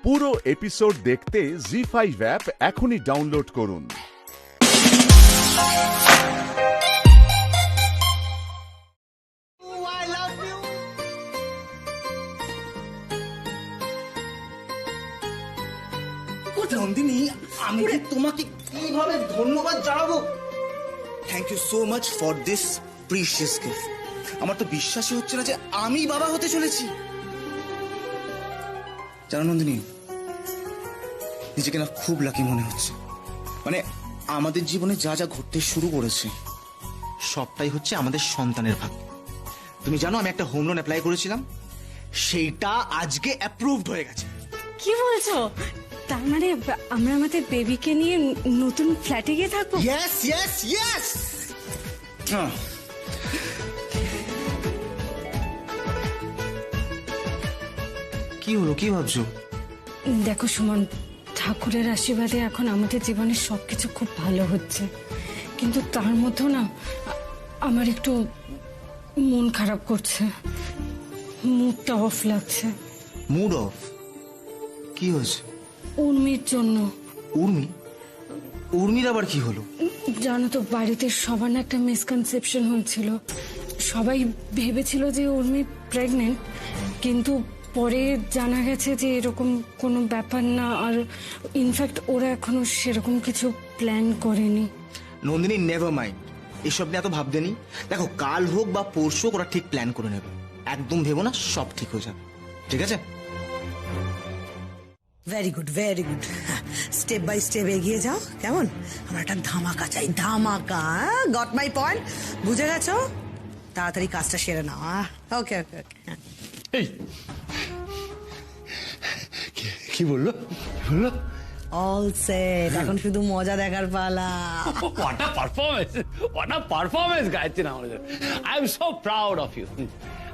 পুরো এপিসোড দেখতে জি5 অ্যাপ এখনই ডাউনলোড করুন। নন্দিনী, আমি কি তোমাকে কিভাবে ধন্যবাদ জানাবো? Thank you so much for this precious gift. আমার তো বিশ্বাসই হচ্ছে না যে আমি বাবা হতে চলেছি। জানো নন্দিনী, নিজেকে না খুব লাকি মনে হচ্ছে। মানে আমাদের জীবনে যা যা ঘটতে শুরু করেছে সবটাই হচ্ছে আমাদের সন্তানের ভাগ। তুমি জানো আমি একটা হোম লোন অ্যাপ্লাই করেছিলাম, সেইটা আজকে অ্যাপ্রুভড হয়ে গেছে। কি বলছো? তার মানে আমরা আমাদের বেবিকে নিয়ে নতুন ফ্ল্যাটে গিয়ে থাকবো? Yes yes yes. কি হলো, কি ভাবছো? দেখো সুমন, ঠাকুরের আশীর্বাদে এখন আমাদের জীবনে সবকিছু খুব ভালো হচ্ছে, কিন্তু তার মধ্যেও না আমার একটু মন খারাপ করছে, মুডটা অফ লাগছে। Mood off? কি হয়েছে? উর্মির জন্য। উর্মি? উর্মির আবার কি হলো? জানো তো, বাড়িতে সবার না একটা মিসকনসেপশন হয়েছিল। সবাই ভেবেছিল যে উর্মি প্রেগনেন্ট, কিন্তু পরে জানা গেছে যে এরকম কোনো ব্যাপার না। আর ইনফ্যাক্ট ওরা এখনো সেরকম কিছু প্ল্যান করেনি। নন্দিনী, নেভার মাইন্ড, এসব নিয়ে এত ভাবতে নি। দেখো, কাল হোক বা পরশু হোক ওরা ঠিক প্ল্যান করে নেবে। একদম ভেবো না, সব ঠিক হয়ে যাবে। ঠিক আছে? Very good very good. Step by step এগিয়ে যাও। কেমন? আমরা একটা ধামাকা চাই, ধামাকা। Got my point? বুঝে গেছো? তাড়াতাড়ি কাজটা সেরে নাও। ওকে ওকে ওকে। এই কি বললো বললো? অল সেট, এখন শুধু মজা দেখার পালা। What a performance! What a performance, Gayatri আমাদের। I am so proud of you.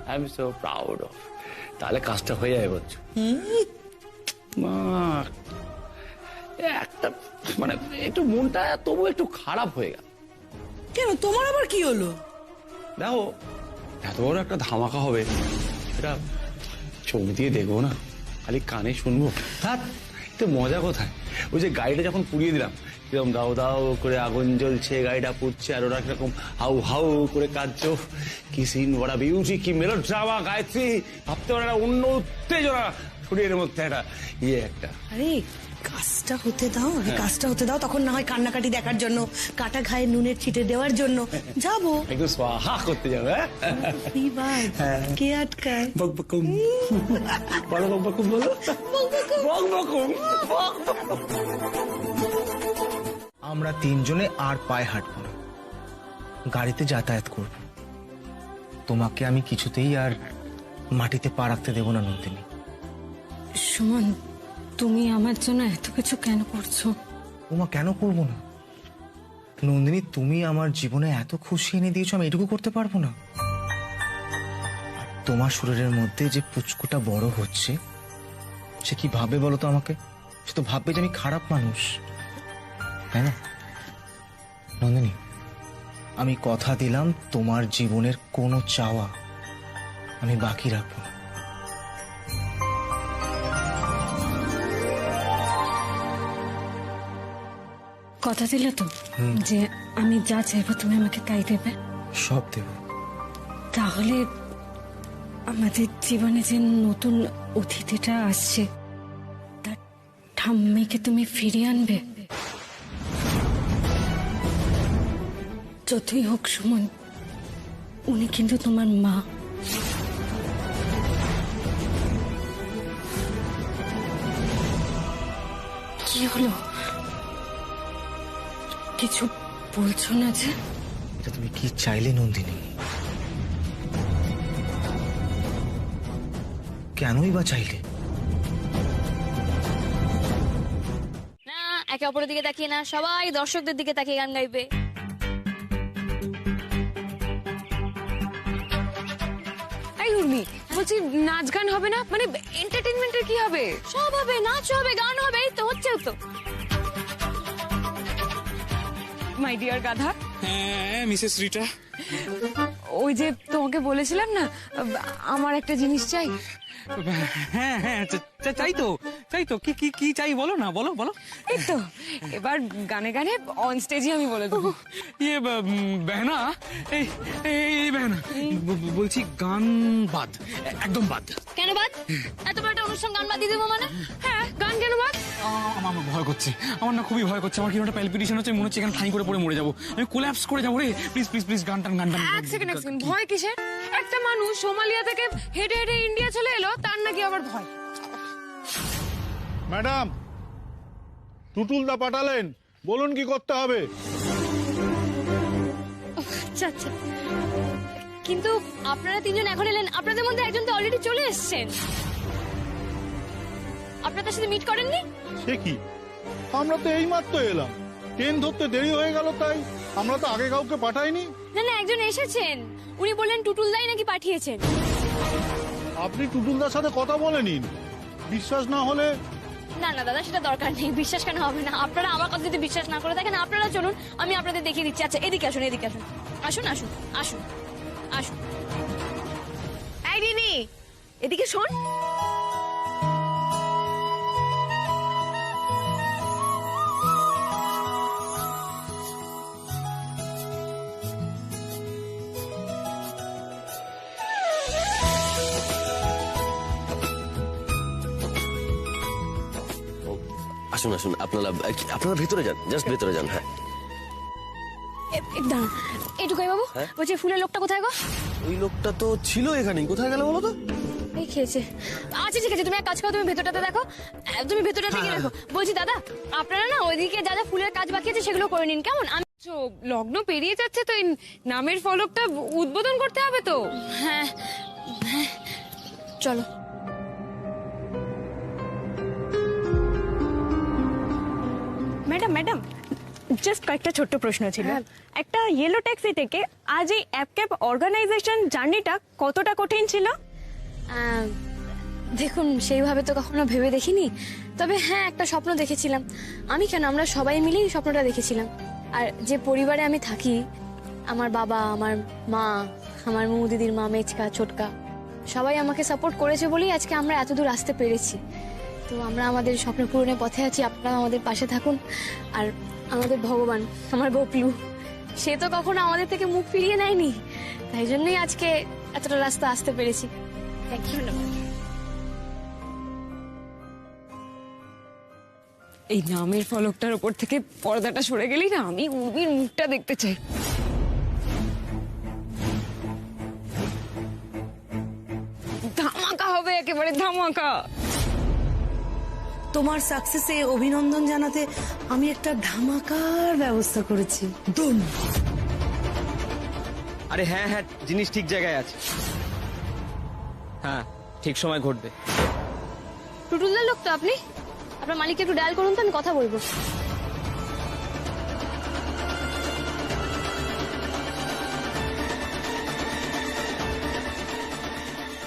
I am so proud of. তাহলে কাজটা হয়ে যাবে বলছো? মা, একটা মানে একটু মনটা তবু একটু খারাপ হয়ে গেল। কেন, তোমার আবার কি হলো? দেখো, এত বড় একটা ধামাকা হবে, এটা চোখ দিয়ে দেখবো না, খালি কানে শুনবো। হ্যাঁ, তো মজা কোথায়? ওই যে গাড়িটা যখন পুড়িয়ে দিলাম, কিরকম দাও দাও করে আগুন জ্বলছে, গাড়িটা পুড়ছে, আর ওরা কিরকম হাউ হাউ করে কাঁদছো। কি সিন, বড় বিউটি, কি মেলো ড্রামা গায়ত্রী। ভাবতে পারে অন্য উত্তেজনা শরীরের মধ্যে একটা একটা। আরে কাজটা হতে দাও, কাজটা হতে দাও, তখন না হয় কান্নাকাটি দেখার জন্য, কাটা ঘায়ে নুনের ছিটে দেওয়ার জন্য যাবো। একদম স্বাহা করতে যাবে। কে আটকায়? বকবকুম বলো, বকবকুম বলো, বকবকুম। আমরা তিনজনে আর পায়ে হাঁটবো না, গাড়িতে যাতায়াত করব। তোমাকে আমি কিছুতেই আর মাটিতে পা রাখতে দেবো না নন্দিনী। সুমন, তুমি আমার জন্য এত কিছু কেন করছো? ওমা, কেন করবো না নন্দিনী? তুমি আমার জীবনে এত খুশি এনে দিয়েছো, আমি এটুকু করতে পারবো না? তোমার শরীরের মধ্যে যে পুচকুটা বড় হচ্ছে, সে কি ভাববে বলো তো আমাকে? সে তো ভাববে যে আমি খারাপ মানুষ, তাই না? নন্দিনী, আমি কথা দিলাম তোমার জীবনের কোনো চাওয়া আমি বাকি রাখবো না। কথা দিলে তো যে আমি যা চাইবো তুমি আমাকে তাই দেবে? সব দেব। তাহলে আমাদের জীবনে যে নতুন অতিথিটা আসছে, তার ঠাম্মিকে তুমি ফিরিয়ে আনবে? যতই হোক সুমন, উনি কিন্তু তোমার মা। কি হলো, কিছু বলছো না যে? এটা তুমি কি চাইলে নন্দিনী? কেনই বা চাইলে? না, একে অপরের দিকে তাকিয়ে না, সবাই দর্শকদের দিকে তাকিয়ে গান গাইবে। এই উর্মি, বলছি নাচ গান হবে না? মানে এন্টারটেইনমেন্টের কি হবে? সব হবে, নাচ হবে, গান হবে, এই তো হচ্ছে তো। মাই ডিয়ার গাধা, হ্যাঁ মিসেস রিটা, ওই যে তোমাকে বলেছিলাম না আমার একটা জিনিস চাই, হ্যাঁ হ্যাঁ চাই তো কি কি কি চাই বলো না, বলো বলো। এই তো এবার গানে গানে অন স্টেজে আমি বলে দেবো। ইয়ে বেহনা, এই এই বেহনা, বলছি গান বাদ, একদম বাদ। কেন বাদ? এত বড় একটা অনুষ্ঠান গান বাদ দিয়ে দেবো মানে? হ্যাঁ, গান কেন বাদ? আমার ভয় করছে, আমার না খুবই ভয় করছে। আমার কি একটা প্যালপিটেশন হচ্ছে, মনে হচ্ছে এখানে ঠাই করে পড়ে মরে যাবো, আমি কোল্যাপস করে যাবো রে। প্লিজ প্লিজ প্লিজ গান টান গান টান। এক সেকেন্ড ভয় কিসের? একটা মানুষ সোমালিয়া থেকে হেঁটে হেঁটে ইন্ডিয়া চলে এলো, তার নাকি আবার ভয়? ম্যাডাম, টুটুলদা পাঠালেন, বলুন কি করতে হবে। আচ্ছা আচ্ছা, কিন্তু আপনারা তিনজন এখন এলেন, আপনাদের মধ্যে একজন তো অলরেডি চলে এসেছেন। আপনারা তার সাথে মিট করেননি? সে কি, আমরা তো এইমাত্র এলাম, ট্রেন ধরতে দেরি হয়ে গেল, তাই আমরা তো আগে কাউকে পাঠাইনি। না না, একজন এসেছেন, উনি বললেন টুটুলদাই নাকি পাঠিয়েছেন। আপনি টুটুলদার সাথে কথা বলে নিন, বিশ্বাস না হলে। না না দাদা, সেটা দরকার নেই, বিশ্বাস কেন হবে না? আপনারা আমার কথা যদি বিশ্বাস না করে দেখেন, আপনারা চলুন, আমি আপনাদের দেখিয়ে দিচ্ছি। আচ্ছা এদিকে আসুন, এদিকে আসুন, আসুন আসুন আসুন আসুন। এই রিনি, এদিকে শোন। আসুন আসুন, আপনারা ভেতরে যান, জাস্ট ভেতরে যান। হ্যাঁ, দাঁড়ান, এটুকুই বাবু, বলছি ফুলের লোকটা কোথায় গো? ওই লোকটা তো ছিল এখানেই, কোথায় গেল বলো তো? এই খেয়েছে। আচ্ছা ঠিক আছে, তুমি এক কাজ করো, তুমি ভেতরটাতে দেখো, তুমি ভেতরটা থেকে দেখো। বলছি দাদা, আপনারা না ওইদিকে যা যা ফুলের কাজ বাকি আছে সেগুলো করে নিন, কেমন? আমি লগ্ন পেরিয়ে যাচ্ছে তো, এই নামের ফলকটা উদ্বোধন করতে হবে তো। হ্যাঁ হ্যাঁ, চলো। ম্যাডাম ম্যাডাম, জাস্ট কয়েকটা ছোট্ট প্রশ্ন ছিল। একটা ইয়েলো ট্যাক্সি থেকে আজ এই অ্যাপ ক্যাব অর্গানাইজেশন জার্নিটা কতটা কঠিন ছিল? দেখুন, সেইভাবে তো কখনো ভেবে দেখিনি, তবে হ্যাঁ একটা স্বপ্ন দেখেছিলাম। আমি কেন, আমরা সবাই মিলেই স্বপ্নটা দেখেছিলাম। আর যে পরিবারে আমি থাকি, আমার বাবা, আমার মা, আমার মৌ দিদির মা, মেচকা, ছোটকা, সবাই আমাকে সাপোর্ট করেছে বলেই আজকে আমরা এত দূর আসতে পেরেছি। তো আমরা আমাদের স্বপ্ন পূরণের পথে আছি, আপনারা আমাদের পাশে থাকুন। আর আমাদের ভগবান, আমার গোপলু, সে তো কখনো আমাদের থেকে মুখ ফিরিয়ে নেয়নি, তাই জন্যই আজকে এতটা রাস্তা আসতে পেরেছি। Thank you. এই নামের ফলকটার উপর থেকে পর্দাটা সরে গেলেই না আমি উর্মির মুখটা দেখতে চাই। ধামাকা হবে, একেবারে ধামাকা। তোমার সাকসেসে অভিনন্দন জানাতে আমি একটা ধামাকার ব্যবস্থা করেছি। দুম। আরে হ্যাঁ হ্যাঁ, জিনিস ঠিক জায়গায় আছে। হ্যাঁ, ঠিক সময় ঘটবে। টুটুলদার লোক তো আপনি? আপনার মালিককে একটু ডায়াল করুন তো, আমি কথা বলবো।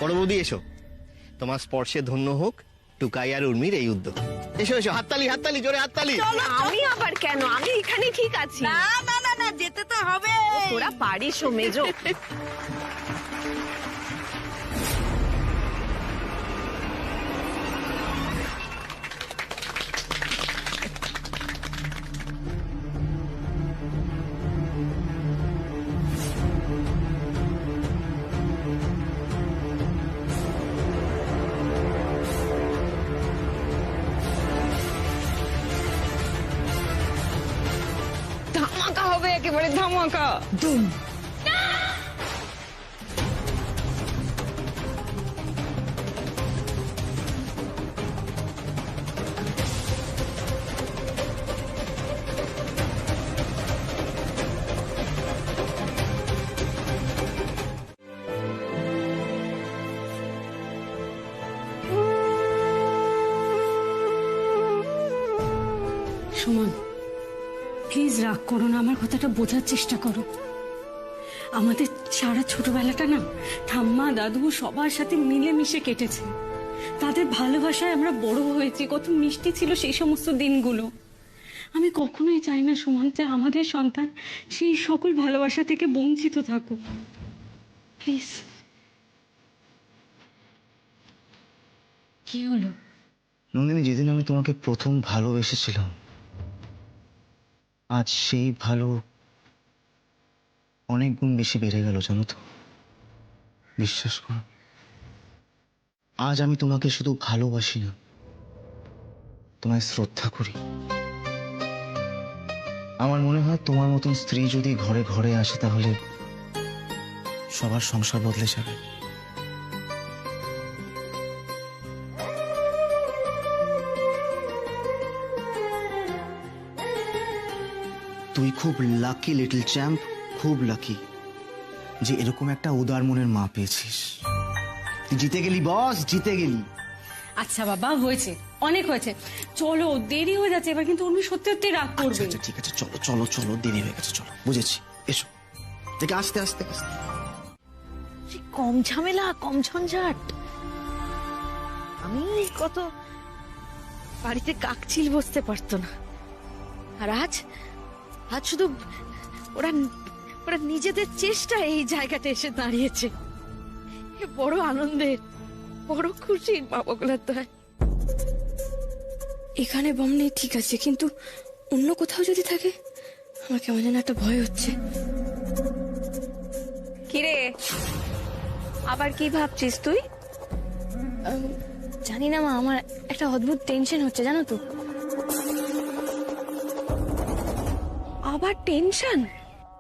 পরবর্তী এসো, তোমার স্পর্শে ধন্য হোক টুকাই আর উর্মির এই উদ্যোগ। এসো এসো, হাততালি হাততালি, জোরে হাততালি। আমি আবার কেন, আমি এখানে ঠিক আছি। না না না না, যেতে তো হবে। তোরা পারিস ও মেজো। ধামাকা হবে, একেবারে ধামাকা। দুম। সুমন, প্লিজ রাগ করো না, আমার কথাটা বোঝার চেষ্টা করো। আমাদের সারা ছোটবেলাটা না ঠাম্মা দাদু সবার সাথে মিলেমিশে কেটেছে। তাদের ভালোবাসায় আমরা বড় হয়েছি, কত মিষ্টি ছিল সেই সমস্ত দিনগুলো। আমি কখনোই চাই না সুমন যে আমাদের সন্তান সেই সকল ভালোবাসা থেকে বঞ্চিত থাকুক। প্লিজ। কি হলো? নন্দিনী, যেদিন আমি তোমাকে প্রথম ভালোবেসেছিলাম, আজ সেই ভালো অনেক গুণ বেশি বেড়ে গেল, জানো তো। বিশ্বাস করো, আজ আমি তোমাকে শুধু ভালোবাসি না, তোমায় শ্রদ্ধা করি। আমার মনে হয় তোমার মতন স্ত্রী যদি ঘরে ঘরে আসে তাহলে সবার সংসার বদলে যাবে। তুই খুব লাকি লিটল চ্যাম্প, খুব লাকি যে এরকম একটা উদার মনের মা পেয়েছিস। তুই জিতে গেলি বস, জিতে গেলি। আচ্ছা বাবা, হয়েছে, অনেক হয়েছে, চলো, দেরি হয়ে যাচ্ছে এবার কিন্তু উর্মি সত্যি সত্যি রাগ করবে। আচ্ছা ঠিক আছে, চলো চলো চলো, দেরি হয়ে গেছে, চলো, বুঝেছি, এসো। দেখে আস্তে আস্তে আস্তে। কম ঝামেলা, কম ঝঞ্ঝাট। আমি কত বাড়িতে কাকচিল বসতে পারতো না, আর আজ আজ শুধু ওরা ওরা নিজেদের চেষ্টা এই জায়গাটা এসে দাঁড়িয়েছে। বড় আনন্দের, বড় খুশির বাবাগুলোর দয়। এখানে বম নেই ঠিক আছে, কিন্তু অন্য কোথাও যদি থাকে আমার কেমন যেন একটা ভয় হচ্ছে। কিরে, আবার কি ভাবছিস তুই? জানি না মা, আমার একটা অদ্ভুত টেনশন হচ্ছে জানো তো। আবার টেনশন?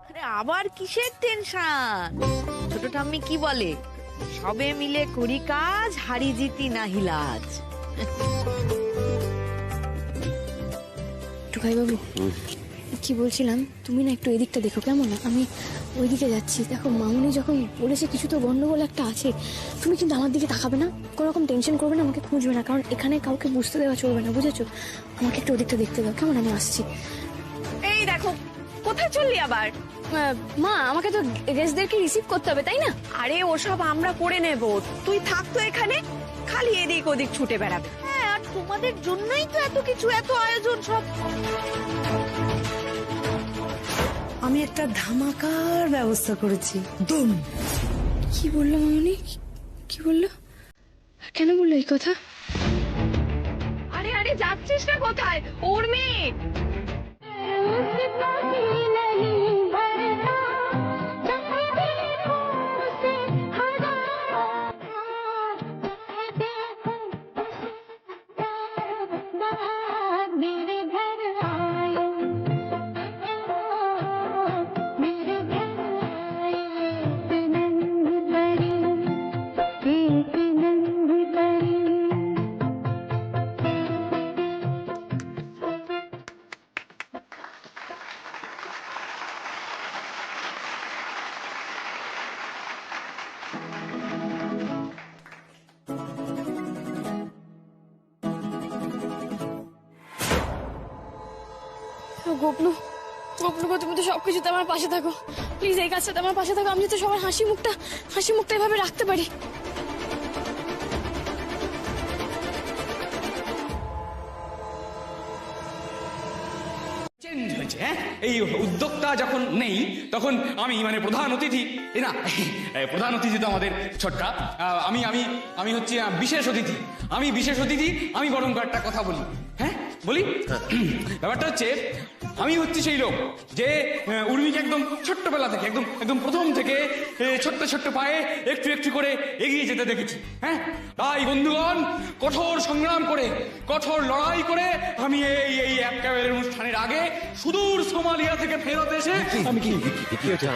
আরে আবার কিসের টেনশন? ছোট ঠাম্মি কি বলে, সবে মিলে করি কাজ, হারি জিতি নাহি লাজ। টুকাই বাবু, কি বলছিলাম, তুমি না একটু এদিকটা দেখো কেমন? আমি ওইদিকে যাচ্ছি। দেখো মামুনি যখন বলেছে কিছু তো গন্ডগোল একটা আছে, তুমি কিন্তু আমার দিকে তাকাবে না, কোনো রকম টেনশন করবে না, আমাকে খুঁজবে না, কারণ এখানে কাউকে বুঝতে দেওয়া চলবে না, বুঝেছো? আমাকে একটু ওদিকটা দেখতে দাও কেমন, আমি আসছি। এই দেখো, কোথায় চললি আবার? মা, আমাকে তো গেস্টদেরকে রিসিভ করতে হবে, তাই না? আরে ওসব আমরা করে নেব, তুই থাকতো এখানে, খালি এদিক ওদিক ছুটে বেড়াবে। হ্যাঁ, আর তোমাদের জন্যই তো এত কিছু, এত আয়োজন সব। আমি একটা ধামাকার ব্যবস্থা করেছি। দুম। কি বললো মামুনি? কি বললো? কেন বললো এই কথা? আরে আরে, যাচ্ছিস না কোথায় উর্মি? গোপলু, গোপলু গো, তুমি তো সবকিছুতে আমার পাশে থাকো, প্লিজ এই কাজটাতে আমার পাশে থাকো, আমি যাতে সবার হাসি মুখটা এভাবে রাখতে পারি। চেঞ্জ হয়েছে, হ্যাঁ? এই উদ্যোক্তা যখন নেই তখন আমি মানে প্রধান অতিথি, এই না, প্রধান অতিথি তো আমাদের ছোট্টা, আমি আমি আমি হচ্ছি বিশেষ অতিথি। আমি বিশেষ অতিথি, আমি বরং একটা কথা বলি। হ্যাঁ বলি, ব্যাপারটা হচ্ছে আমি হচ্ছি সেই লোক যে উর্মিকে একদম ছোট্টবেলা থেকে, একদম একদম প্রথম থেকে ছোট্ট ছোট্ট পায়ে একটু একটু করে এগিয়ে যেতে দেখেছি। হ্যাঁ, তাই বন্ধুগণ, কঠোর সংগ্রাম করে, কঠোর লড়াই করে আমি এই অ্যাপ ক্যাবের অনুষ্ঠানের আগে সুদূর সোমালিয়া থেকে ফেরত এসে আমি কি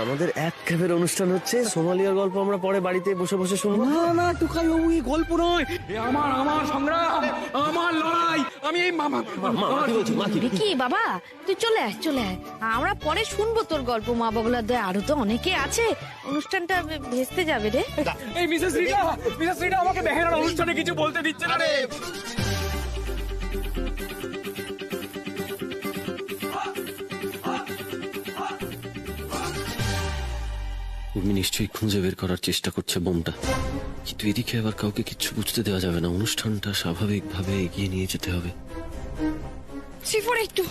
আমাদের এক ক্যাফের অনুষ্ঠান হচ্ছে, সোমালিয়ার গল্প আমরা পরে বাড়িতে বসে বসে শুনবো। না না টুকাই বাবু, এই গল্প নয়, আমার সংগ্রাম, আমার লড়াই। আমি এই কি বাবা, তুই চলে আয়, চলে আয়, আমরা পরে শুনবো তোর গল্প। মা বাবুলার দয় আরো তো অনেকে আছে, অনুষ্ঠানটা ভেস্তে যাবে রে। এই মিসেস রিটা আমাকে বেহেরার অনুষ্ঠানে কিছু বলতে দিচ্ছে না রে। উর্মি নিশ্চয়ই খুঁজে বের করার চেষ্টা করছে বোমটা, কিন্তু এদিকে আবার কাউকে কিচ্ছু বুঝতে দেওয়া যাবে না। অনুষ্ঠানটা স্বাভাবিকভাবে এগিয়ে নিয়ে যেতে হবে। শ্রীপুরে একটু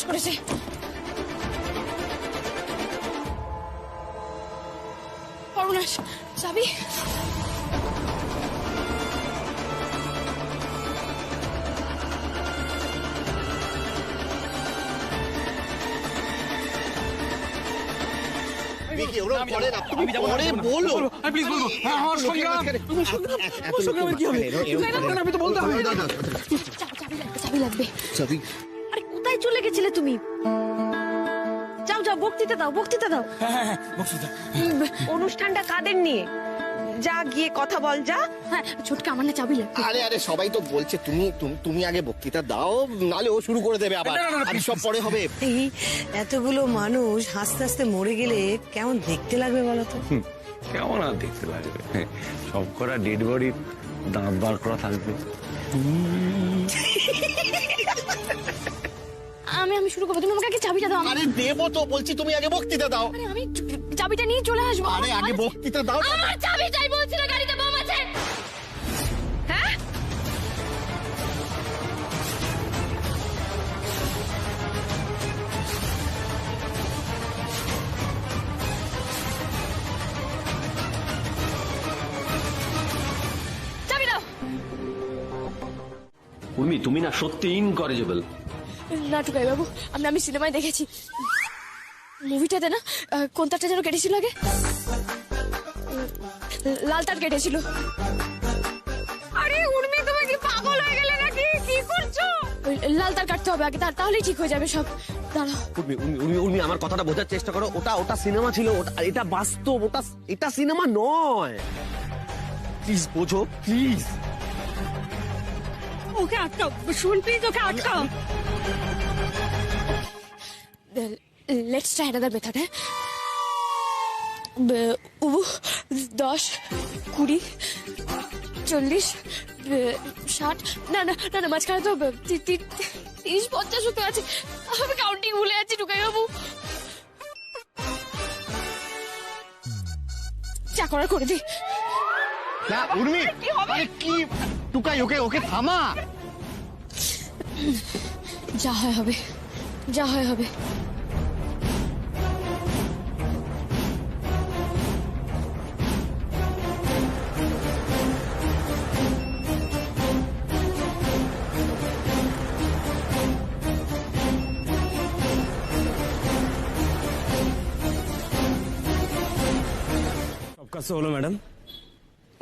করেছে। অরুণাস, চাবি? দেখি ওরা পরে না, তুমি পরে বলো। প্লিজ বলবো, আমার সংগ্রাম, সংগ্রামের কি হবে? আমি তো বলতে হবে। চাবি লাগবে। চাবি? আরে কোথায় চলে গেছিলে তুমি? যাও যাও, বক্তৃতা দাও, বক্তৃতা দাও। অনুষ্ঠানটা কাদের নিয়ে? যা গিয়ে কথা বল, যা। হ্যাঁ, ছোটকে আমার না চাবি লাগবে। আরে আরে সবাই তো বলছে তুমি আগে বক্তৃতা দাও, নালে ও শুরু করে দেবে আবার। আর সব পরে হবে। এই এতগুলো মানুষ হাসতে হাসতে মরে গেলে কেমন দেখতে লাগবে বলো তো? কেমন আর দেখতে লাগবে, সব করা ডেড বডি দাঁত বার করা থাকবে। আমি শুরু করবো, তুমি আমাকে আগে চাবিটা দাও। আরে দেবো তো, বলছি তুমি আগে বক্তৃতা দাও। আরে আমি চাবিটা নিয়ে চলে আসবো। আরে আগে বক্তৃতা দাও। আমার চাবি চাই বলছি না, গাড়িতে বোম আছে। হ্যাঁ, চাবি দাও। উর্মি, তুমি না সত্যি ইনকরেজেবল। না টুকাই বাবু, আমি সিনেমায় দেখেছি, মুভিটাতে না কোন তারটা যেন কেটেছিল আগে, লাল তার কেটেছিল। আরে উর্মি, তুমি কি পাগল হয়ে গেলে নাকি? কি করছো? ওই লাল তার কাটতে হবে আগে, তাহলেই ঠিক হয়ে যাবে সব। দাঁড়াও। উর্মি, আমার কথাটা বোঝার চেষ্টা করো। ওটা সিনেমা ছিল, এটা বাস্তব, এটা সিনেমা নয়। প্লিজ বোঝো, প্লিজ। ওকে আটকাও, শুন প্লিজ, ওকে আটকাও। Let's try another method. হ্যাঁ, 10, 20, 40, 60, না না না না, মাঝখানে তো 30, 50 হতে আছে। আমি কাউন্টিং ভুলে যাচ্ছি টুকাই বাবু। যা করার করে দি। না উর্মি, আরে কি টুকাই, ওকে থামা। যা হয় হবে, যা হয় হবে। সব কাজ তো হলো ম্যাডাম,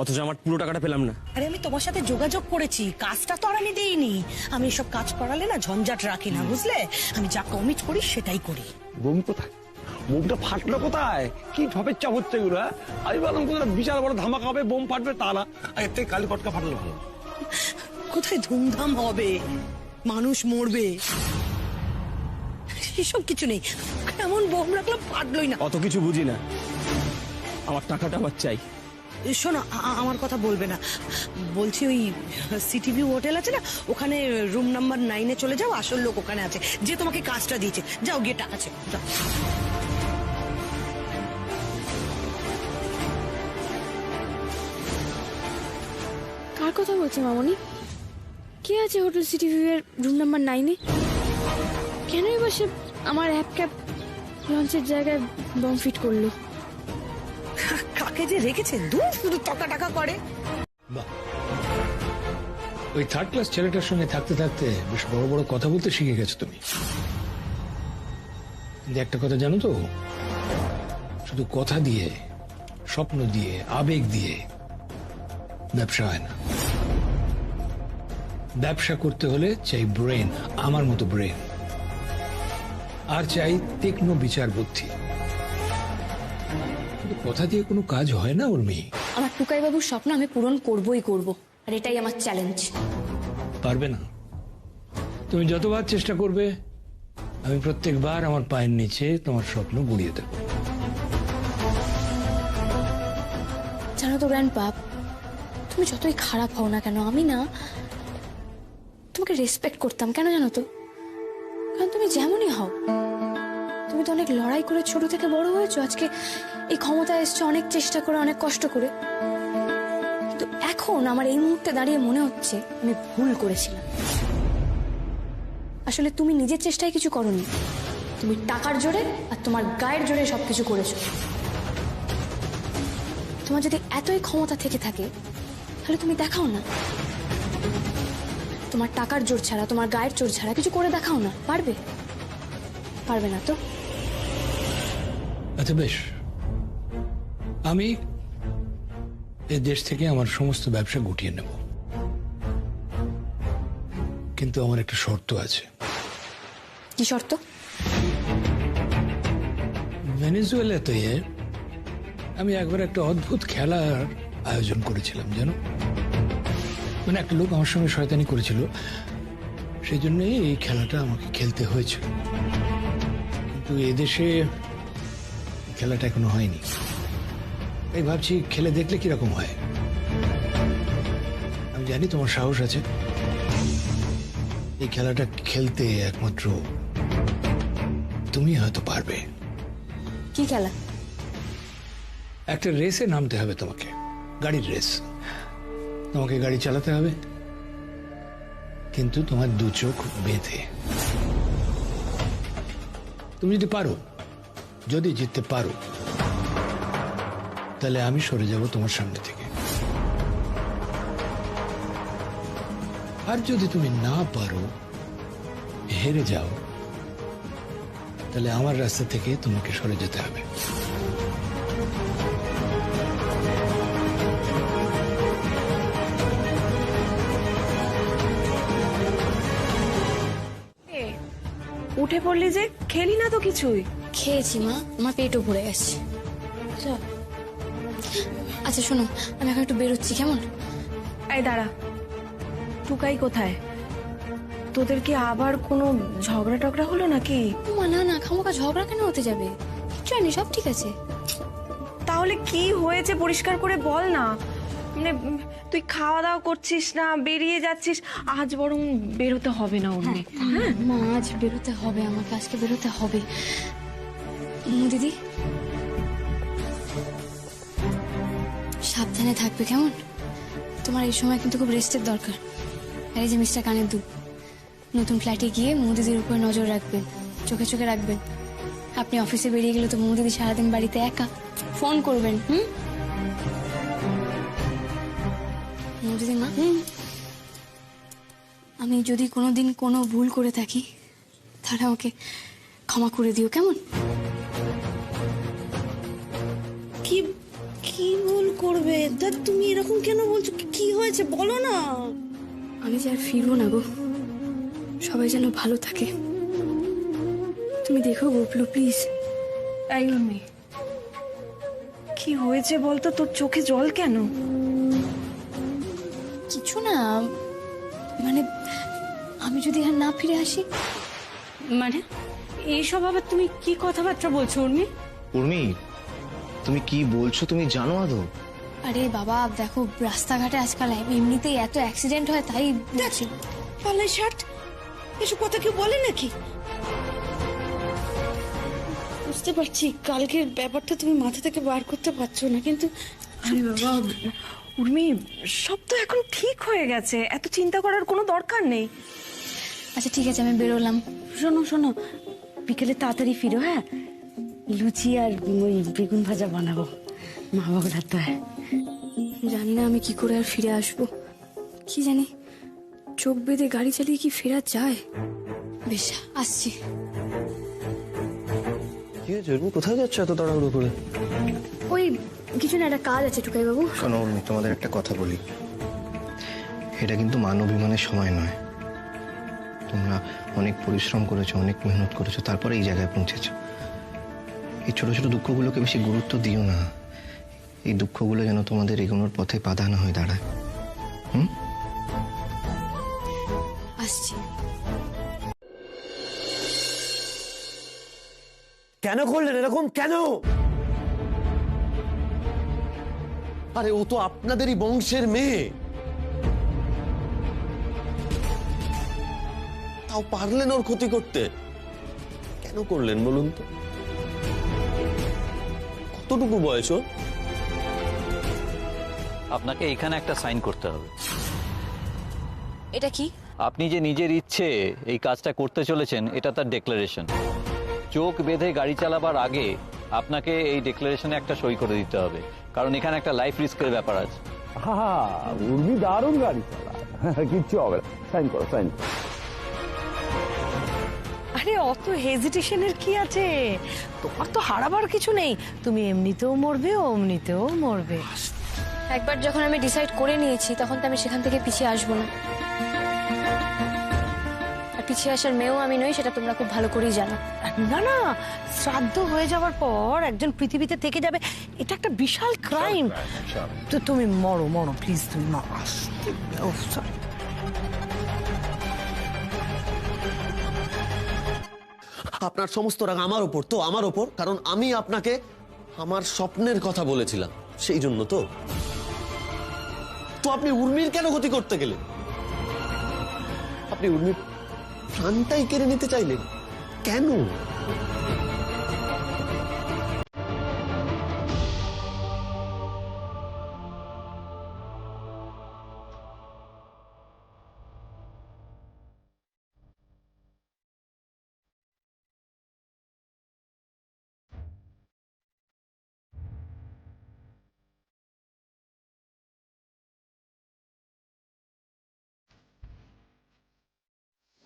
অথচ আমার পুরো টাকাটা পেলাম না। আরে আমি তোমার সাথে যোগাযোগ করেছি, কাজটা তো আর আমি দিইনি। আমি এসব কাজ করালে না ঝঞ্ঝাট রাখি না, বুঝলে? আমি যা কমিট করি সেটাই করি। বোম কোথায়? বোমটা ফাটলো কোথায়? কি ঢপের চাপ হচ্ছে এগুলো? আমি বললাম কোথায় বিশাল বড় ধামাকা হবে, বোম ফাটবে, তা না। এর থেকে কালি পটকা ফাটলো ভালো। কোথায় ধুমধাম হবে, মানুষ মরবে, এসব কিছু নেই। এমন বোম রাখলাম ফাটলোই না। অত কিছু বুঝি না, আমার টাকাটা আমার চাই। শোনো, আমার কথা বলবে না। বলছি ওই সিটিভি হোটেল আছে না, ওখানে রুম নাম্বার 9-এ চলে যাও, আসল লোক ওখানে আছে, যে তোমাকে কাজটা দিয়েছে। যাও গিয়ে টাকা চেক যাও। কার কথা বলছে মামনি? কে আছে হোটেল সিটিভি এর রুম নাম্বার 9-এ? কেনই বা সে আমার অ্যাপ ক্যাপ লঞ্চের জায়গায় বম ফিট করলো? কাকে যে রেখেছে, দূর শুধু টাকা করে। ওই থার্ড ক্লাস ছেলেটার সঙ্গে থাকতে থাকতে বেশ বড় বড় কথা বলতে শিখে গেছো তুমি। কিন্তু একটা কথা জানো তো, শুধু কথা দিয়ে, স্বপ্ন দিয়ে, আবেগ দিয়ে ব্যবসা হয় না। ব্যবসা করতে হলে চাই ব্রেন, আমার মতো ব্রেন, আর চাই তীক্ষ্ণ বিচার বুদ্ধি। কিন্তু কথা দিয়ে কোনো কাজ হয় না উর্মি। আমার টুকাই বাবুর স্বপ্ন আমি পূরণ করবই করব, আর এটাই আমার চ্যালেঞ্জ। পারবে না? তুমি যতবার চেষ্টা করবে, আমি প্রত্যেকবার আমার পায়ের নিচে তোমার স্বপ্ন গুড়িয়ে দেব। জানো তো গ্র্যান্ডপা, তুমি যতই খারাপ হও না কেন, আমি না তোমাকে রেসপেক্ট করতাম। কেন জানো তো? কারণ তুমি যেমনই হও, তুমি তো অনেক লড়াই করে ছোট থেকে বড় হয়েছো, আজকে এই ক্ষমতায় এসছো অনেক চেষ্টা করে, অনেক কষ্ট করে। কিন্তু এখন আমার এই মুহূর্তে দাঁড়িয়ে মনে হচ্ছে আমি ভুল করেছিলাম। আসলে তুমি নিজের চেষ্টায় কিছু করোনি, তুমি টাকার জোরে আর তোমার গায়ের জোরে সবকিছু করেছো। তোমার যদি এতই ক্ষমতা থেকে থাকে তাহলে তুমি দেখাও না, তোমার টাকার জোর ছাড়া, তোমার গায়ের জোর ছাড়া কিছু করে দেখাও না। পারবে? পারবে না তো? আচ্ছা বেশ, আমি এই দেশ থেকে আমার সমস্ত ব্যবসা গুটিয়ে নেব, কিন্তু আমার একটা শর্ত আছে। কি শর্ত? ভেনেজুয়েলাতে আমি একবার একটা অদ্ভুত খেলার আয়োজন করেছিলাম, জানো? মানে একটা লোক আমার সঙ্গে শয়তানি করেছিল, সেই জন্যই এই খেলাটা আমাকে খেলতে হয়েছিল। কিন্তু এদেশে খেলাটা এখনো হয়নি, তাই ভাবছি খেলে দেখলে কিরকম হয়। আমি জানি তোমার সাহস আছে, এই খেলাটা খেলতে একমাত্র তুমি হয়তো পারবে। কি খেলা? একটা রেসে নামতে হবে তোমাকে, গাড়ির রেস। তোমাকে গাড়ি চালাতে হবে, কিন্তু তোমার দু চোখ বেঁধে। তুমি যদি পারো, যদি জিততে পারো, তাহলে আমি সরে যাব তোমার সামনে থেকে। আর যদি তুমি না পারো, হেরে যাও, তাহলে আমার রাস্তা থেকে তোমাকে সরে যেতে হবে। উঠে পড়লি যে, খেলি না তো কিছুই? খেয়েছি মা, আমার পেটও ভরে গেছে। আচ্ছা শোনো, আমি এখন একটু বেরোচ্ছি, কেমন? এই দাঁড়া, টুকাই কোথায়? তোদের কি আবার কোনো ঝগড়া টগড়া হলো নাকি? না না, খামোকা ঝগড়া কেন হতে যাবে? জানি সব ঠিক আছে। তাহলে কি হয়েছে পরিষ্কার করে বল না। মানে তুই খাওয়া দাওয়া করছিস না, বেরিয়ে যাচ্ছিস, আজ বরং বেরোতে হবে না উর্মি। হ্যাঁ মা, আজ বেরোতে হবে, আমাকে আজকে বেরোতে হবে। দিদি সাবধানে থাকবে, কেমন? তোমার এই সময় কিন্তু খুব রেস্টের দরকার। আর এই যে মিস্টার কানের দুল, নতুন ফ্ল্যাটে গিয়ে দিদির উপর নজর রাখবেন, চোখে চোখে রাখবেন। আপনি অফিসে বেরিয়ে গেলে তো দিদি সারাদিন বাড়িতে একা, ফোন করবেন। দিদি মা, আমি যদি কোনোদিন কোনো ভুল করে থাকি তাহলে আমাকে ক্ষমা করে দিও, কেমন? কি কি ভুল করবে? তা তুমি এরকম কেন বলছো? কি হয়েছে বলো না। আমি যে আর ফিরবো না গো, সবাই যেন ভালো থাকে। তুমি দেখো গোপলু, প্লিজ। এই উর্মি, কি হয়েছে বলতো? তোর চোখে জল কেন? কিছু না, মানে আমি যদি আর না ফিরে আসি। মানে এইসব আবার তুমি কি কথাবার্তা বলছো উর্মি? উর্মি, তুমি কি বলছো তুমি জানো আদৌ? আরে বাবা দেখো, রাস্তাঘাটে আজকাল এমনিতেই এত অ্যাক্সিডেন্ট হয়, তাই বলছি। পালাই শার্ট, এসব কথা কেউ বলে নাকি? বুঝতে পারছি কালকের ব্যাপারটা তুমি মাথা থেকে বার করতে পারছো না, কিন্তু আরে বাবা উর্মি, সব তো এখন ঠিক হয়ে গেছে, এত চিন্তা করার কোনো দরকার নেই। আচ্ছা ঠিক আছে, আমি বেরোলাম। শোনো শোনো, বিকেলে তাড়াতাড়ি ফিরো। হ্যাঁ, লুচি আর ওই বেগুন ভাজা বানাবো, মা বাবার হাতে। জানি না আমি কি করে আর ফিরে আসবো, কি জানি চোখ বেঁধে গাড়ি চালিয়ে কি ফেরা যায়। বেশ, আসছি। কি হয়েছে উর্মি, কোথায় যাচ্ছ এত তাড়াহুড়ো করে? ওই কিছু না, একটা কাজ আছে টুকাই বাবু। শোনো উর্মি, তোমাদের একটা কথা বলি, এটা কিন্তু মান অভিমানের সময় নয়। তোমরা অনেক পরিশ্রম করেছো, অনেক মেহনত করেছো, তারপরে এই জায়গায় পৌঁছেছো। এই ছোট ছোট দুঃখগুলোকে বেশি গুরুত্ব দিও না। এই দুঃখগুলো যেন তোমাদের এগোনোর পথে বাধা না হয়ে দাঁড়ায়। আসছি। কেন করলেন এরকম? কেন? আরে ও তো আপনাদেরই বংশের মেয়ে, তাও পারলেন ওর ক্ষতি করতে। কেন করলেন বলুন তো? কতটুকু বয়স ওর? আপনাকে এখানে একটা সাইন করতে হবে। এটা কি? আপনি যে নিজের ইচ্ছে এই কাজটা করতে চলেছেন এটা তার ডেক্লারেশন। চোখ বেঁধে গাড়ি চালাবার আগে আপনাকে এই ডেক্লারেশনে একটা সই করে দিতে হবে, কারণ এখানে একটা লাইফ রিস্কের ব্যাপার আছে। হ্যাঁ, উর্মি দারুণ গাড়ি চালায়, কিচ্ছু হবে না। সাইন করো, সাইন। আরে অত হেজিটেশনের কি আছে? তোমার তো হারাবার কিছু নেই, তুমি এমনিতেও মরবে অমনিতেও মরবে। একবার যখন আমি ডিসাইড করে নিয়েছি তখন তো আমি সেখান থেকে পিছিয়ে আসবো না। আর পিছিয়ে আসার মেয়েও আমি নই, সেটা তোমরা খুব ভালো করেই জানো। না না, শ্রাদ্ধ হয়ে যাওয়ার পর একজন পৃথিবীতে থেকে যাবে, এটা একটা বিশাল ক্রাইম। তো তুমি মরো মরো প্লিজ, তুমি মরো। আপনার সমস্ত রাগ আমার ওপর, তো আমার ওপর, কারণ আমি আপনাকে আমার স্বপ্নের কথা বলেছিলাম, সেই জন্য তো আপনি উর্মির কেন ক্ষতি করতে গেলেন? আপনি উর্মির প্রাণটাই কেড়ে নিতে চাইলেন কেন?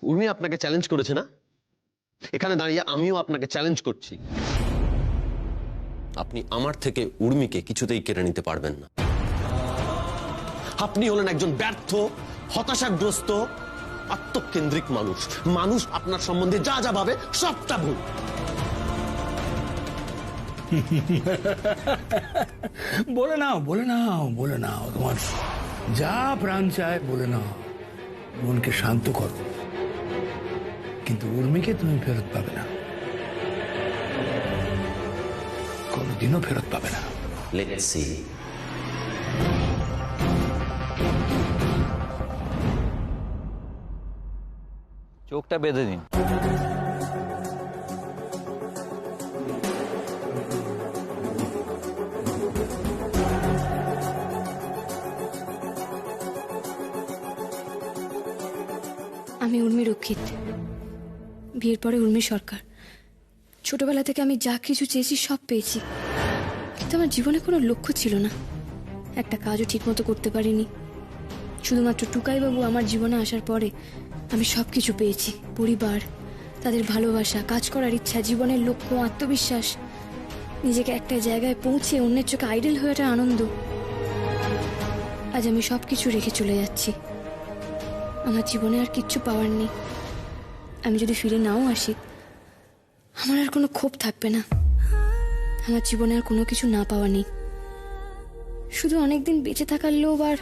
উর্মি আপনাকে চ্যালেঞ্জ করেছে না? এখানে দাঁড়িয়ে আমিও আপনাকে চ্যালেঞ্জ করছি, আপনি আমার থেকে উর্মিকে কিছুতেই কেড়ে নিতে পারবেন না। আপনি হলেন একজন ব্যর্থ, হতাশাগ্রস্ত, আত্মকেন্দ্রিক মানুষ। মানুষ আপনার সম্বন্ধে যা যা ভাবে সবটা ভুল। বলে নাও, বলে নাও, বলে নাও, তোমার যা প্রাণ চায় বলে নাও, মনকে শান্ত করো। কিন্তু উর্মিকে তুমি ফেরত পাবে না, কোনোদিনও ফেরত পাবে না। Let's see. চোখটা বেঁধে দিন। আমি উর্মি রক্ষিত, বিয়ের পরে উর্মি সরকার। ছোটবেলা থেকে আমি যা কিছু চেয়েছি সব পেয়েছি, কিন্তু আমার জীবনে কোনো লক্ষ্য ছিল না। একটা কাজও ঠিকমতো করতে পারিনি। শুধুমাত্র টুকাইবাবু আমার জীবনে আসার পরে আমি সব কিছু পেয়েছি। পরিবার, তাদের ভালোবাসা, কাজ করার ইচ্ছা, জীবনের লক্ষ্য, আত্মবিশ্বাস, নিজেকে একটা জায়গায় পৌঁছে অন্যের চোখে আইডল হয়ে ওঠার আনন্দ। আজ আমি সব কিছু রেখে চলে যাচ্ছি। আমার জীবনে আর কিচ্ছু পাওয়ার নেই। আমি যদি ফিরে নাও আসি, আমার আর কোনো ক্ষোভ থাকবে না। আমার জীবনে আর কোনো কিছু না পাওয়া নেই। শুধু অনেকদিন বেঁচে থাকার লোভ আর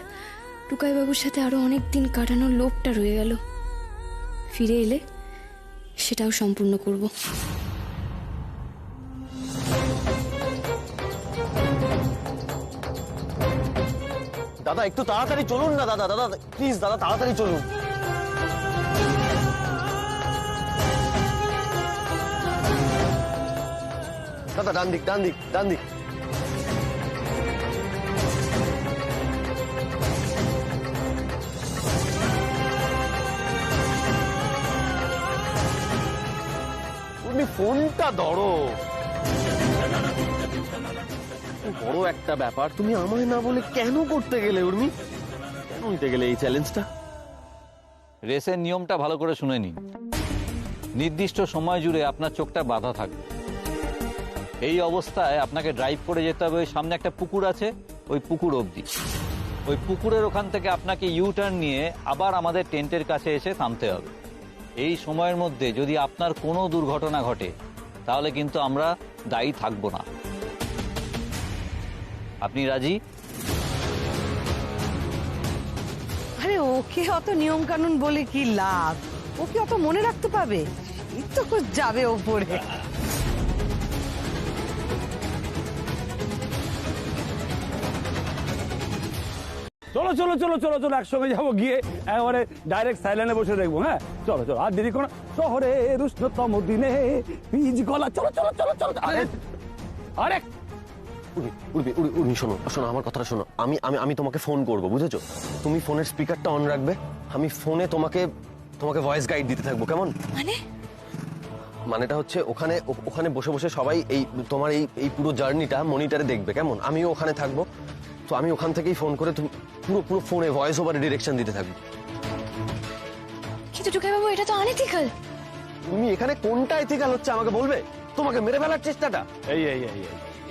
টুকাইবাবুর সাথে আরো অনেক দিন কাটানোর লোভটা রয়ে গেল। ফিরে এলে সেটাও সম্পূর্ণ করব। দাদা একটু তাড়াতাড়ি চলুন না, দাদা দাদা প্লিজ, দাদা তাড়াতাড়ি চলুন। দাদা ডান দিক, ডান দিক, ডান দিক। উনি ফোনটা ধরো। বড় একটা ব্যাপার, তুমি আমায় না বলে কেন করতে গেলে উর্মি? কেন নিতে গেলে এই চ্যালেঞ্জটা? রেসের নিয়মটা ভালো করে শুনে নিন। নির্দিষ্ট সময় জুড়ে আপনার চোখটা বাঁধা থাকবে। এই অবস্থায় আপনাকে ড্রাইভ করে যেতে হবে। ওই সামনে একটা পুকুর আছে, ওই পুকুর অবধি। ওই পুকুরের ওখান থেকে আপনাকে ইউ টার্ন নিয়ে আবার আমাদের টেন্টের কাছে এসে থামতে হবে। এই সময়ের মধ্যে যদি আপনার কোনো দুর্ঘটনা ঘটে তাহলে কিন্তু আমরা দায়ী থাকব না। আপনি রাজি? আরে ওকে অত নিয়ম কানুন বলে কি লাভ? ওকে অত মনে রাখতে পাবে? এই তো যাবে ওপরে। চলো চলো চলো চলো চলো, একসঙ্গে যাবো, গিয়ে একেবারে ডাইরেক্ট সাইলেন্টে বসে দেখবো। হ্যাঁ চলো চলো, আর দেরি করো। শহরে উষ্ণতম দিনে বীজ গলা। চলো চলো চলো চলো। আরে উর্মি শোনো শোনো, আমার কথাটা শোনো। আমি তোমাকে ফোন করবো, বুঝেছো? তুমি ফোনের স্পিকারটা অন রাখবে, আমি ফোনে তোমাকে তোমাকে ভয়েস গাইড দিতে থাকবো, কেমন? মানেটা হচ্ছে ওখানে ওখানে বসে বসে সবাই এই তোমার এই পুরো জার্নিটা মনিটরে দেখবে, কেমন? আমিও ওখানে থাকবো, তো আমি ওখান থেকেই ফোন করে পুরো ফোনে ভয়েস ওভারে ডিরেকশন দিতে থাকবো। কিন্তু টুকাই বাবু, এটা তো আনএথিক্যাল। তুমি এখানে কোনটা এথিক্যাল হচ্ছে আমাকে বলবে? তোমাকে মেরে ফেলার চেষ্টাটা? এই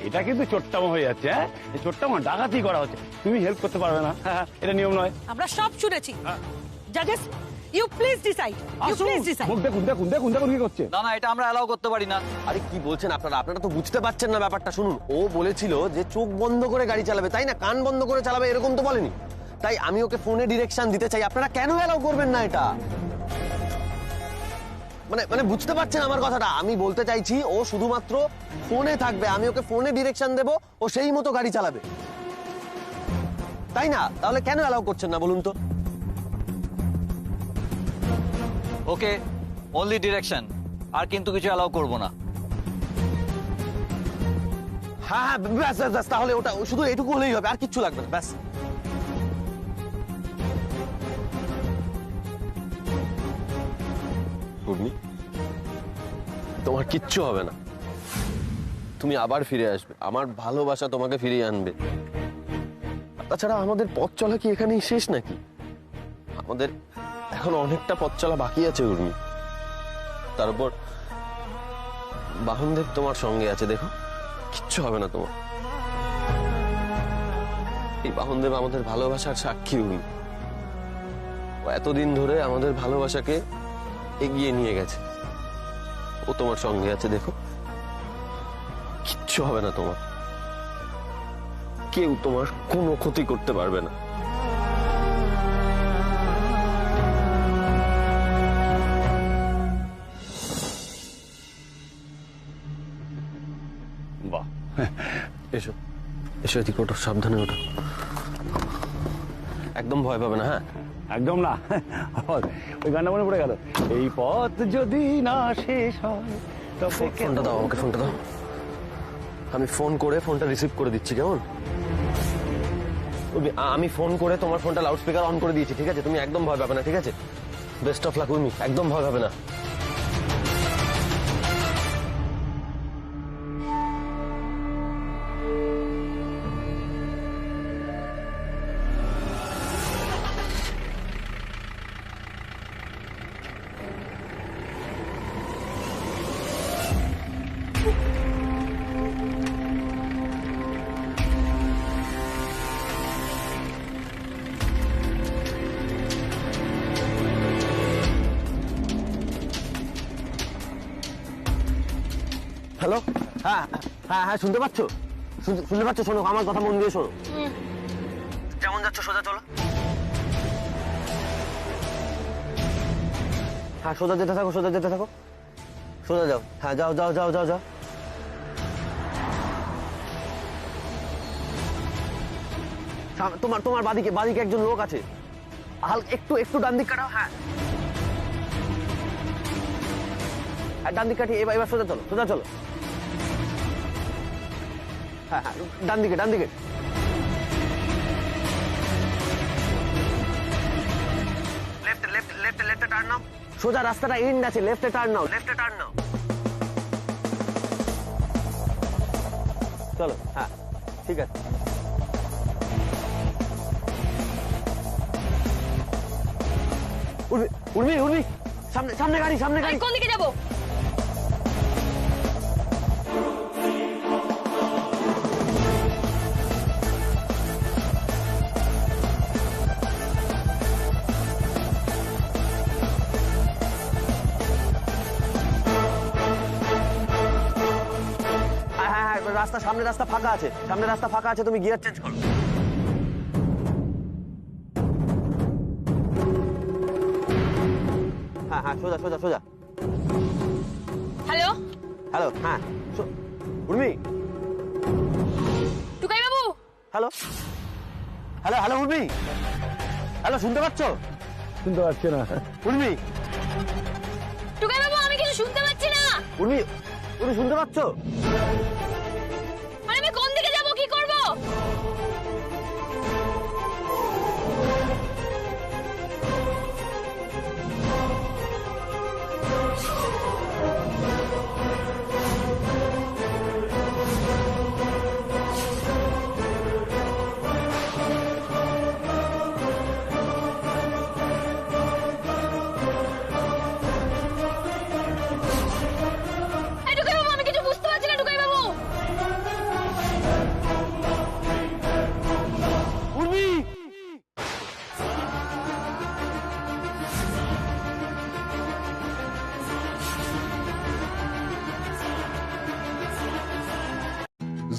এটা কিন্তু চোট্টামো হয়ে যাচ্ছে। হ্যাঁ, এই চোট্টামো ডাকাতি করা হচ্ছে, তুমি হেল্প করতে পারবে না। হ্যাঁ, এটা নিয়ম নয়। আমরা সব শুনেছি। জাজেস, you please decide, you please decide. দেখুন কি করছে। না এটা আমরা অ্যালাউ করতে পারি না। আরে কি বলছেন আপনারা? আপনারা তো বুঝতে পারছেন না ব্যাপারটা। শুনুন, ও বলেছিল যে চোখ বন্ধ করে গাড়ি চালাবে, তাই না? কান বন্ধ করে চালাবে, এরকম তো বলেনি। তাই আমি ওকে ফোনে ডিরেকশন দিতে চাই। আপনারা কেন অ্যালাউ করবেন না এটা? মানে বুঝতে পারছেন আমার কথাটা? আমি বলতে চাইছি ও শুধুমাত্র ফোনে থাকবে, আমি ওকে ফোনে ডিরেকশন দেব, ও সেই মতো গাড়ি চালাবে, তাই না? তাহলে কেন অ্যালাউ করছেন না বলুন তো? ওকে, অনলি ডিরেকশন, আর কিন্তু কিছু অ্যালাউ করব না। হ্যাঁ ব্যাস, তাহলে ওটা শুধু এটুকু হলেই হবে, আর কিচ্ছু লাগবে না, ব্যাস। তোমার কিচ্ছু হবে না, তুমি আবার ফিরে আসবে, আমার ভালোবাসা তোমাকে ফিরিয়ে আনবে। তাছাড়া আমাদের পথ চলা কি এখানেই শেষ নাকি? আমাদের এখন অনেকটা পথ চলা বাকি আছে উর্মি। তার উপর বাহনদেব তোমার সঙ্গে আছে, দেখো কিচ্ছু হবে না তোমার। এই বাহনদেব আমাদের ভালোবাসার সাক্ষী উর্মি। ও এতদিন ধরে আমাদের ভালোবাসাকে এগিয়ে নিয়ে গেছে, ও তোমার সঙ্গে আছে, দেখো কিচ্ছু হবে না তোমার। কেউ তোমার কোনো ক্ষতি করতে পারবে না। বাহ, এসো এসো, এদিকে ওঠো, সাবধানে ওঠো, একদম ভয় পাবে না। হ্যাঁ, একদম না। ওই গানটা মনে পড়ে গেল, এই পথ যদি না শেষ হয়। ফোনটা দাও আমাকে, ফোনটা দাও। আমি ফোন করে ফোনটা রিসিভ করে দিচ্ছি, কেমন? আমি ফোন করে তোমার ফোনটা লাউড স্পিকার অন করে দিয়েছি, ঠিক আছে? তুমি একদম ভয় পাবে না, ঠিক আছে? বেস্ট অফ লাক উর্মি, একদম ভয় পাবে না। হ্যালো, হ্যাঁ হ্যাঁ হ্যাঁ, শুনতে পাচ্ছ? শুনতে পাচ্ছ? শোনো আমার কথা, মন দিয়ে শোনো। কেমন যাচ্ছ? সোজা চলো। হ্যাঁ, সোজা যেতে থাকো, সোজা যেতে থাকো, সোজা যাও। হ্যাঁ, যাও যাও যাও যাও যাও। তোমার বাদিকে একজন লোক আছে, একটু ডান দিক কাটাও। হ্যাঁ, ডান দিক কাটি, এবার সোজা চলো, সোজা চলো। হ্যাঁ হ্যাঁ, ডান দিকে, ডান দিকে। লেফটে টার্ন নাও, সোজা রাস্তাটা এন্ড আছে, লেফটে টার্ন নাও, লেফটে টার্ন নাও। চলো, হ্যাঁ ঠিক আছে। উর্মি, সামনে গাড়ি, সামনে গাড়ি। কোন দিকে যাবো? সামনে রাস্তা ফাঁকা আছে, সামনে রাস্তা ফাঁকা আছে, তুমি গিয়ার চেঞ্জ করো। হ্যাঁ হ্যাঁ, সোজা সোজা সোজা। হ্যালো হ্যালো, হ্যাঁ উর্মি। টুকাই বাবু। Hello hello hello Urmi, hello, শুনতে পাচ্ছ? শুনতে পাচ্ছি না উর্মি। টুকাই বাবু, আমি কিছু শুনতে পাচ্ছি না। উর্মি, তুমি শুনতে পাচ্ছ? আমি কোন দিকে যাব, কি করব?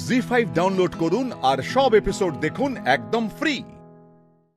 জি5 ডাউনলোড করুন আর সব এপিসোড দেখুন একদম ফ্রি।